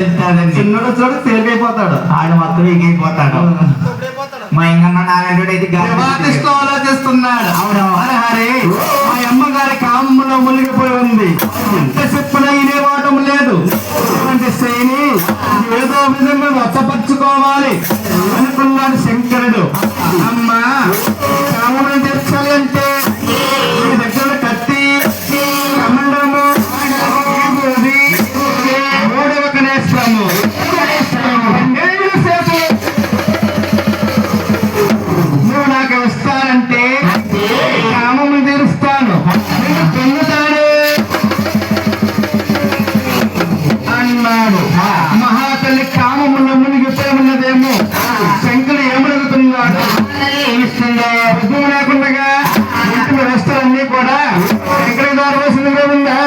చిన్నడు చూడు తేలికైపోతాడు, ఆడు మొత్తం ఎగిపోతాడు. మా ఇంకన్నా నారాయణుడు అయితే ఆలోచిస్తున్నాడు. అవును హరే, మా అమ్మగారి కామంలో మునిగిపోయి ఉంది, ఎంత చెప్పినా ఇనేవాటం లేదు. శ్రేణి ఏదో విధంగా వచ్చపరుచుకోవాలి అనుకున్నాడు శంకరుడు. అమ్మ కామం తెచ్చాలి అంటే మీ దగ్గర కత్తి, కమండము, మూడవ కనేస్తాము. నువ్వు నాకు ఇస్తానంటే కామము తీరుస్తాను, పొందుతాను అన్నాడు. మహాతల్లి కామములో మునిగిపోయి ఉన్నదేమో. శంకరుడు ఏమడుగుతున్నాడు? ఏమిస్తుందో రుజువు లేకుండా ఇంటి వస్తువులన్నీ కూడా శంకరుడి ద్వారా వస్తుందిగా ఉందా?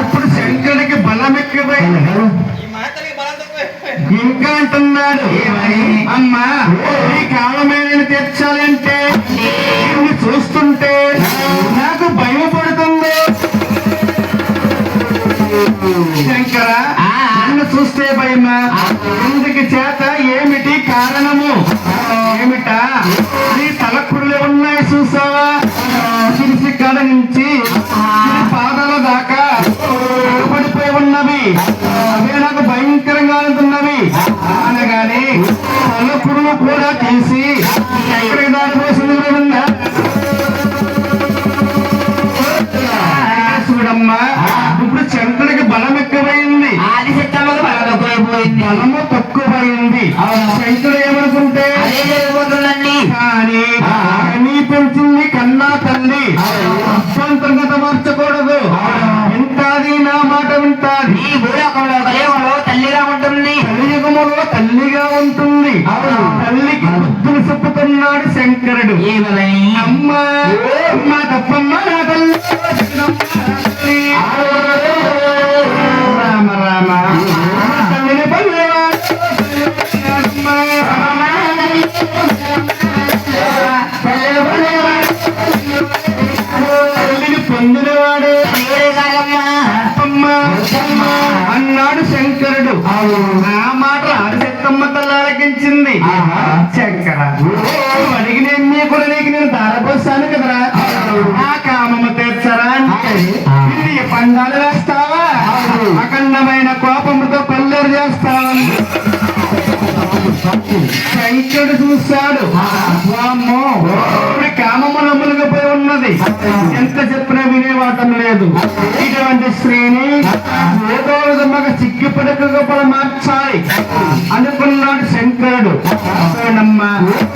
ఇప్పుడు శంకరుడికి బలం ఎక్కువైంది. ఇంకా అంటున్నాడు, అమ్మా ఈ కాలమైన తీర్చాలి అంటే నిన్ను చూస్తుంటే నాకు భయం పడుతుంది. శంకర, నన్ను చూస్తే భయమా? ఇందుకు చేత ఏమిటి కారణము? ఏమిటా? నీ తలకుడులు ఉన్నాయి చూసావా? చిరిసి కడ నుంచి పాదాల దాకా పడిపోయి ఉన్నవి, అవే నాకు భయంకరంగా ఉంటున్నవి అనగానే తలకుడులు కూడా తీసి ఎక్కడికి దాడిపోసింది ఉందా? చూడమ్మా, ఇప్పుడు చంద్రుడికి బలం ఎక్కువైంది, బలము తక్కువైంది. శంకరుడు ఏమనుకుంటే కానీ నీ పెంచింది కన్నా తల్లి, అభ్యంతరంగత మార్చకూడదు. వింటాది, నా మాట వింటాది. తల్లిగా ఉంటుంది, కలియుగములో తల్లిగా ఉంటుంది. తల్లికి బుద్ధులు చెప్పుతున్నాడు శంకరుడు. అమ్మా అమ్మా తప్పమ్మా నా తల్లి. రామ రామ తల్లిని తల్లిని పొందినవాడు అన్నాడు శంకరుడు. ఆ మాట ఆదిశక్తమ్మ తల్లి ఆలకించింది. శంకర, అడిగినన్నీ కూడా నీకు నేను ధారపోస్తాను కదరా, ఆ కామము తీర్చరా అంటే పండాలు వేస్తావా? అఖండమైన కోపముతో కొల్లేరు చేస్తావా? శంకరుడు చూశాడు, వామ్మో కామములో మునిగిపోయి ఉన్నది, ఎంత చెప్పినా వినేవాటం లేదు. ఇటువంటి స్త్రీని ఏదో విధంగా సిగ్గుపడక మార్చాలి అనుకున్నాడు శంకరుడు.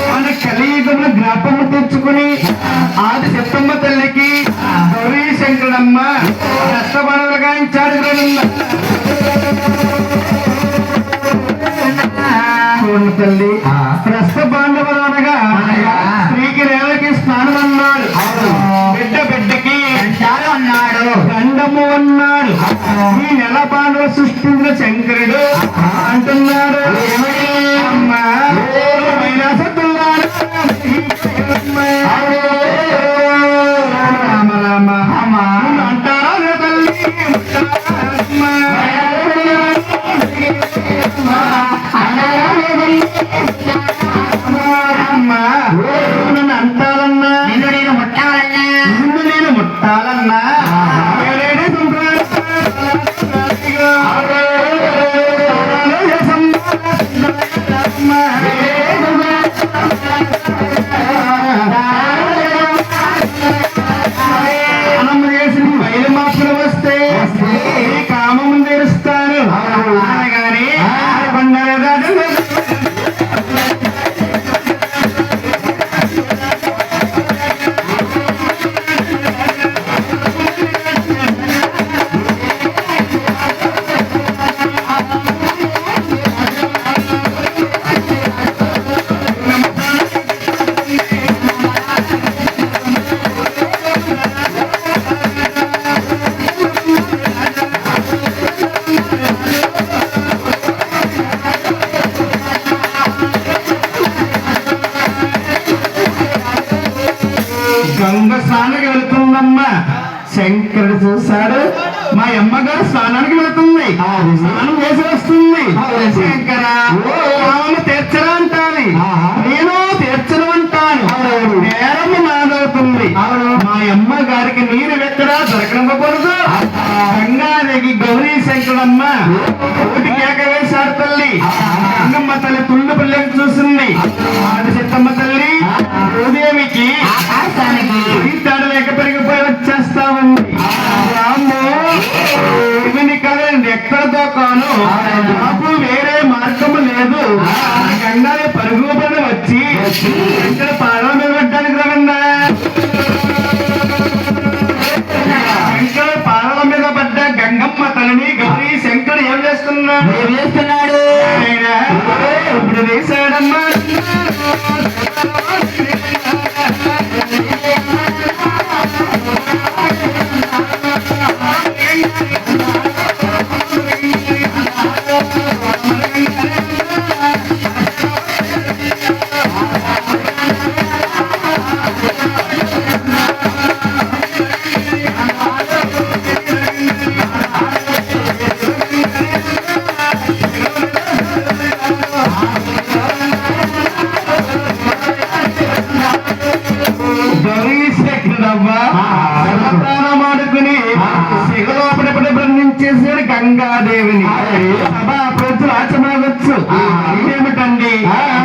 మన కలియుగంలో జ్ఞాపకం తెచ్చుకుని ఆది సత్తమ్మ తల్లికి గౌరీ శంకరుడమ్మ కష్టపడలుగా ఇచ్చాడు. తల్లి ప్రస్థ పాండవులు అనగా స్త్రీకి రేవకి స్నానం అన్నాడు, బిడ్డకి అన్నాడు, దండము అన్నాడు. ఈ నెల పాండవ సృష్టించిన శంకరుడు అంటున్నాడు, అమ్మా రామ రామ అంటారా తల్లి? నన్ను అంటాలన్నా, నిన్ను నేను ముట్టాలన్నా బయలు మాత్రం వస్తే కామం తెరుస్తాను అనగానే గంగ స్నానకి వెళ్తుందమ్మా. శంకరుడు చూశాడు, మా అమ్మగారు స్నానానికి వెళుతుంది. స్నానం చేసి వస్తుంది. శంకర ఆమెను తీర్చరా అంటాను, నేను తీర్చను అంటాను. నేరం నాదవుతుంది. మా అమ్మగారికి నీరు ఎక్కడా దొరకనివ్వకూడదు. గంగాదేవి గౌరీ శంకరమ్మ కోటి కేక వేశాడు తల్లి. గంగమ్మ తల్లి తుళ్ళు పిల్లకి చూసింది. ఆది చిత్తమ్మ తల్లి భూదేవికి తాడు లేక పెరిగిపోయి వచ్చేస్తా ఉంది. రాము ఇవన్నీ కదండి ఎక్కడితో కాను, నాకు వేరే మార్గము లేదు. గంగాని పరుగు పని వచ్చి ఇక్కడ పాదం మీద పెట్టడానికి రవన్నా. శంకర పాదల మీద పడ్డ గంగమ్మ తల్లిని గౌరీ శంకరుడు ఏం చేస్తున్నాడు? ఇప్పుడు వేశాడమ్మా. బంధించేసాడు గంగాదేవిని. సభా ప్రజలు ఆచమనవచ్చు. ఇదేమిటండి,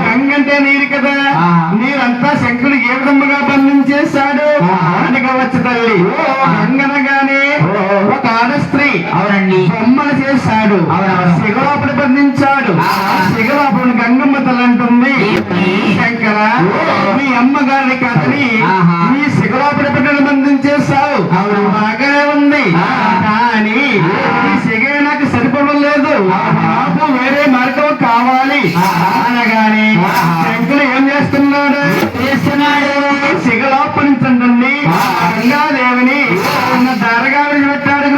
గంగంటే నీరు కదా, నీరంతా శంకుడు ఏ విధముగా బంధించేశాడు అని కావచ్చు తల్లి. గంగనగానే ఒక ఆడ స్త్రీ అవునండి బొమ్మలు చేశాడు, శిగలోపడి బంధించాడు. శిగలోపడి గంగమ్మ తల్లి అంటుంది, శంకర మీ అమ్మగారిని కాదని మీ శిగలోపడి బిడ్డను బంధించేశావు, బాగానే ఉంది. కానీ ఈ సిగ నాకు సరిపడం లేదు, నాకు వేరే మార్గం కావాలి అనగానే శంకుడు ఏం చేస్తున్నాడు? సిగలోపడించండి గంగాదేవిని దారగా విడిచిపెట్టాడు.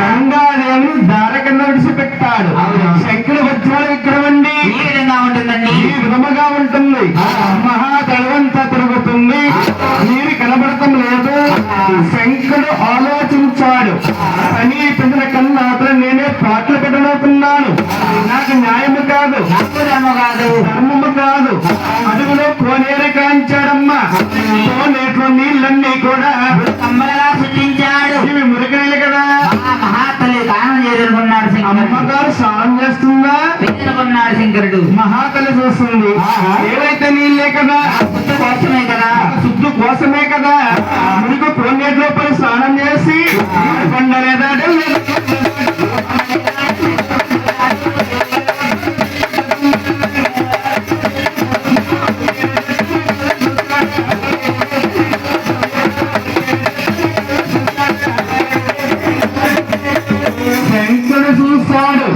గంగాదేవిని దార కింద విడిచిపెట్టాడు. శంకుడు వజ్రాల విగ్రహం అండి ఈ విధంగా ఉంటుందండి, ఈ విధముగా ఉంటుంది. మహాతడవంతా తిరుగుతుంది, నీరు కనబడటం లేదు. శంకుడు ఆలోచించాడు, పని పెద్ద కన్నా అతను నేనే పాటలు పెట్టబోతున్నాను, నాకు న్యాయము కాదు, ధర్మము కాదు. అడుగులో కోనేరు కాంచాడమ్మా. కోనేట్లో నీళ్ళన్నీ కూడా అమ్మగా సృష్టించాడు. ఇవి మురికినీళ్ళు కదా. మహాతల్లి దానం చేయాలనుకున్నాడు. అమ్మగారు స్నానం చేస్తుందా అనుకున్నాడు శంకరుడు. మహాతల్లి చూస్తుంది, ఏవైతే నీళ్ళే కదా, కోసమే కదా, శుద్ధి కోసమే కదా. మురుగు కోనేటిలో పడి స్నానం చేసి కొండలేదా శంకరుడు చూస్తాడు.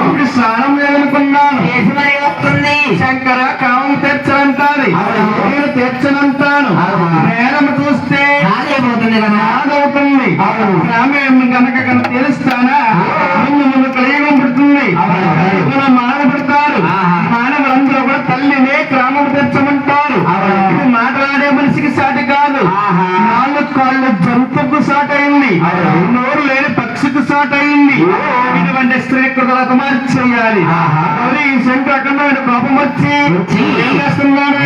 ఇప్పుడు స్నానం లేదనుకున్నాను, వస్తుంది శంకర కావం తెచ్చనంటాది, నేను తెచ్చనంటాను. నేరం చూస్తే నాదవుతుంది. కనుక కనుక తెలుస్తానా ముందు కలియుగం పుడుతుంది. మానబడతారు, మానవులందరూ కూడా తల్లినే గ్రామం తెచ్చమంటారు. ఇది మాట్లాడే మనిషికి సాటి కాదు. నాలుగు కాళ్ళు జంతువుకు సాటి అయింది, నోరు లేని పక్షికి సాటి అయింది. ఇటువంటి స్త్రీ కృతలకు మార్చేయాలి. ఈ శంకర అక్కడ కోపం వచ్చి ఏం చేస్తున్నాడు?